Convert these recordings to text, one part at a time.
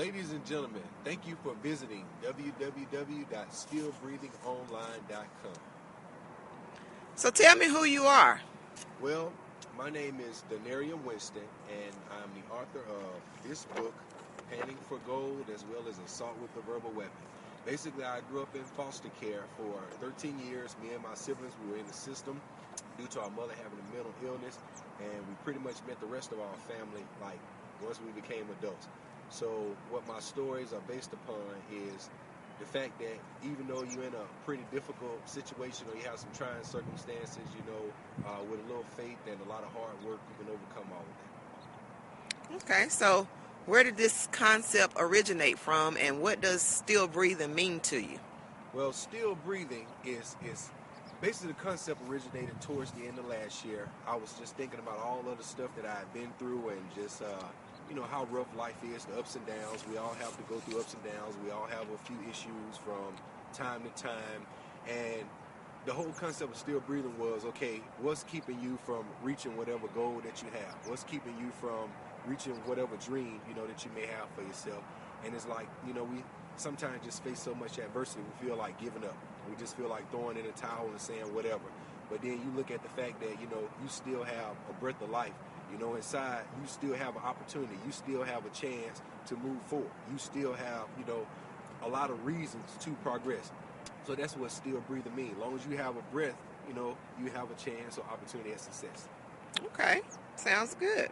Ladies and gentlemen, thank you for visiting www.stillbreathingonline.com. So tell me who you are. Well, my name is Denarian Winston, and I'm the author of this book, Panning for Gold, as well as Assault with a Verbal Weapon. Basically, I grew up in foster care for 13 years. Me and my siblings, we were in the system due to our mother having a mental illness, and we pretty much met the rest of our family, like, once we became adults. So what my stories are based upon is the fact that even though you're in a pretty difficult situation or you have some trying circumstances, with a little faith and a lot of hard work, you can overcome all of that. Okay, so where did this concept originate from, and what does still breathing mean to you? Well, still breathing is basically the concept originated towards the end of last year. I was just thinking about all of the stuff that I had been through and just how rough life is, the ups and downs. We all have to go through ups and downs. We all have a few issues from time to time. And the whole concept of still breathing was, okay, what's keeping you from reaching whatever goal that you have? What's keeping you from reaching whatever dream, that you may have for yourself? And it's like, we sometimes just face so much adversity, we feel like giving up. We just feel like throwing in a towel and saying whatever. But then you look at the fact that, you still have a breath of life. Inside, you still have an opportunity. You still have a chance to move forward. You still have, a lot of reasons to progress. So that's what still breathing means. As long as you have a breath, you have a chance or opportunity at success. Okay, sounds good.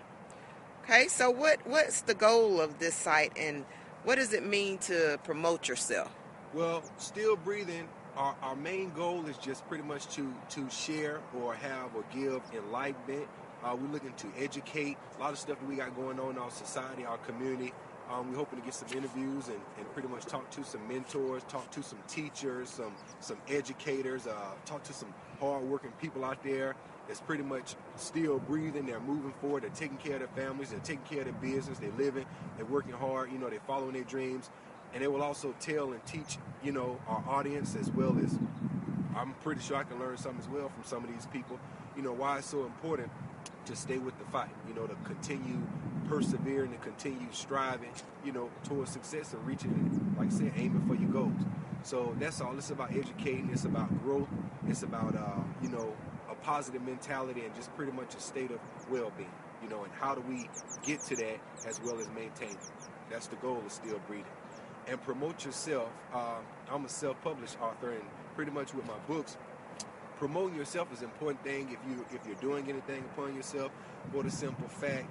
Okay, so what's the goal of this site, and what does it mean to promote yourself? Well, still breathing, our main goal is just pretty much to share or have or give enlightenment. We're looking to educate a lot of stuff that we got going on in our society, our community. We're hoping to get some interviews and pretty much talk to some mentors, talk to some teachers, some educators, talk to some hard-working people out there that's pretty much still breathing. They're moving forward. They're taking care of their families. They're taking care of their business. They're living. They're working hard. They're following their dreams. And they will also tell and teach, our audience, as well as I'm pretty sure I can learn something as well from some of these people, why it's so important to stay with the fight, to continue persevering, to continue striving, towards success and reaching, like I said, aiming for your goals. So that's all. It's about educating. It's about growth. It's about, a positive mentality and just pretty much a state of well-being, and how do we get to that as well as maintain it. That's the goal of still breathing. And promote yourself. I'm a self-published author, and pretty much with my books, promoting yourself is an important thing if you're doing anything upon yourself. For the simple fact,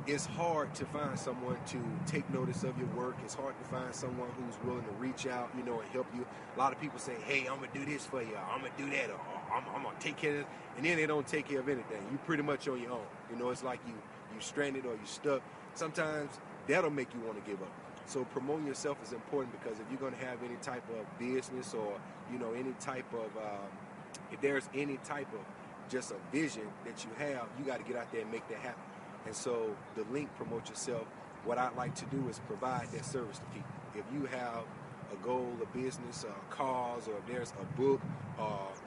it's hard to find someone to take notice of your work. It's hard to find someone who's willing to reach out, and help you. A lot of people say, hey, I'm going to do this for you. I'm going to do that. Or I'm going to take care of this. And then they don't take care of anything. You're pretty much on your own. It's like you stranded or you stuck. Sometimes that'll make you want to give up. So promoting yourself is important, because if you're going to have any type of business or, any type of, if there's any type of just a vision that you have, you got to get out there and make that happen. And so the link, Promote Yourself, what I'd like to do is provide that service to people. If you have a goal, a business, a cause, or if there's a book,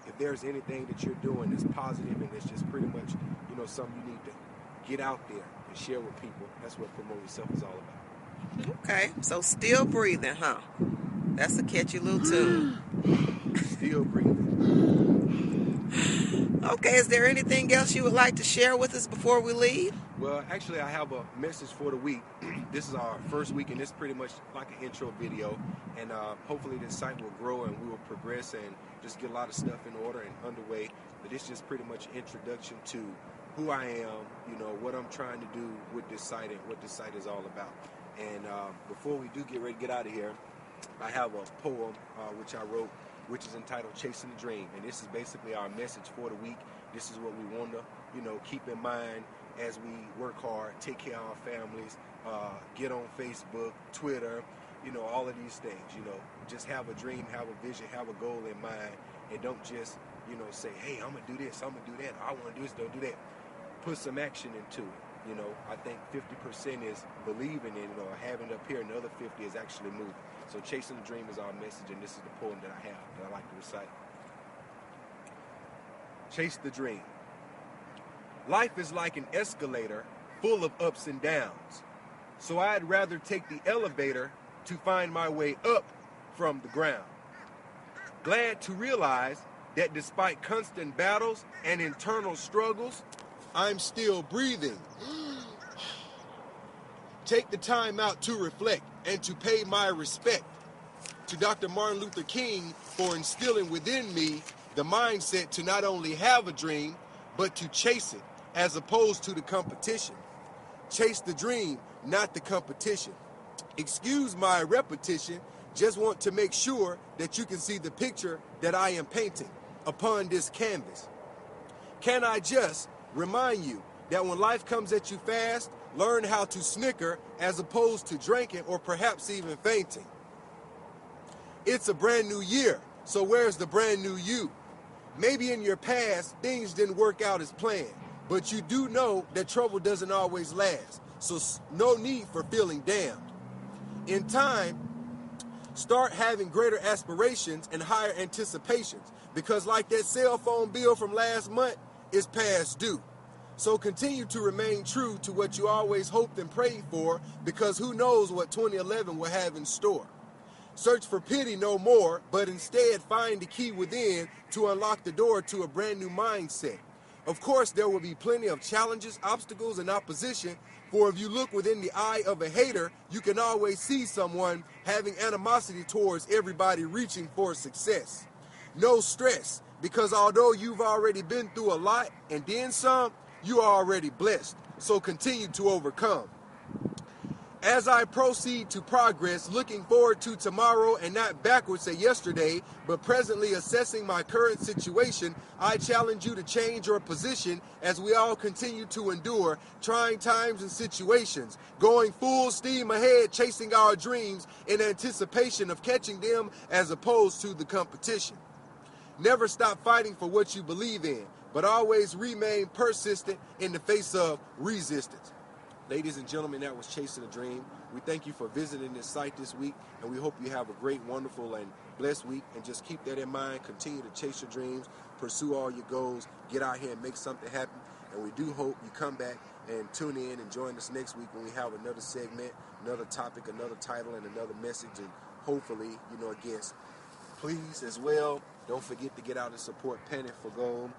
if there's anything that you're doing that's positive and that's just pretty much, something you need to get out there and share with people, that's what Promote Yourself is all about. Okay, so still breathing, huh? That's a catchy little tune. Still breathing. Okay, is there anything else you would like to share with us before we leave? Well, actually, I have a message for the week. This is our first week, and it's pretty much like an intro video. And hopefully this site will grow and we will progress and just get a lot of stuff in order and underway. But it's just pretty much an introduction to who I am, what I'm trying to do with this site and what this site is all about. And before we do get ready to get out of here, I have a poem which I wrote, which is entitled Chasing the Dream. And this is basically our message for the week. This is what we want to, keep in mind as we work hard, take care of our families, get on Facebook, Twitter, all of these things, just have a dream, have a vision, have a goal in mind, and don't just, say, hey, I'm going to do this, I'm going to do that, I want to do this, don't do that. Put some action into it. I think 50% is believing in it or having it up here, and the other 50 is actually moving. So Chasing the Dream is our message, and this is the poem that I have that I like to recite. Chase the dream. Life is like an escalator full of ups and downs. So I'd rather take the elevator to find my way up from the ground. Glad to realize that despite constant battles and internal struggles, I'm still breathing. Take the time out to reflect and to pay my respect to Dr. Martin Luther King for instilling within me the mindset to not only have a dream, but to chase it as opposed to the competition. Chase the dream, not the competition. Excuse my repetition, just want to make sure that you can see the picture that I am painting upon this canvas. Can I just remind you that when life comes at you fast, learn how to snicker as opposed to drinking or perhaps even fainting. It's a brand new year, so where's the brand new you? Maybe in your past, things didn't work out as planned, but you do know that trouble doesn't always last, so no need for feeling damned. In time, start having greater aspirations and higher anticipations, because like that cell phone bill from last month is past due. So continue to remain true to what you always hoped and prayed for, because who knows what 2011 will have in store. Search for pity no more, but instead find the key within to unlock the door to a brand new mindset. Of course, there will be plenty of challenges, obstacles, and opposition, for if you look within the eye of a hater, you can always see someone having animosity towards everybody reaching for success. No stress, because although you've already been through a lot and then some, you are already blessed. So continue to overcome. As I proceed to progress, looking forward to tomorrow and not backwards at yesterday, but presently assessing my current situation, I challenge you to change your position as we all continue to endure trying times and situations, going full steam ahead, chasing our dreams in anticipation of catching them as opposed to the competition. Never stop fighting for what you believe in, but always remain persistent in the face of resistance. Ladies and gentlemen, that was Chasing a Dream. We thank you for visiting this site this week, and we hope you have a great, wonderful, and blessed week. And just keep that in mind. Continue to chase your dreams, pursue all your goals, get out here and make something happen. And we do hope you come back and tune in and join us next week when we have another segment, another topic, another title, and another message, and hopefully, a guest. Please, as well, don't forget to get out and support Panic for Gold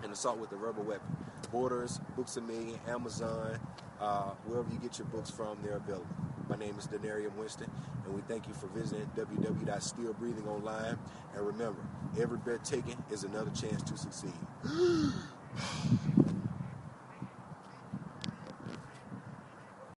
and Assault with the Rubber Weapon. Borders, Books A Million, Amazon, wherever you get your books from, they're available. My name is Denarium Winston, and we thank you for visiting www.stillbreathing.online. And remember, every breath taken is another chance to succeed.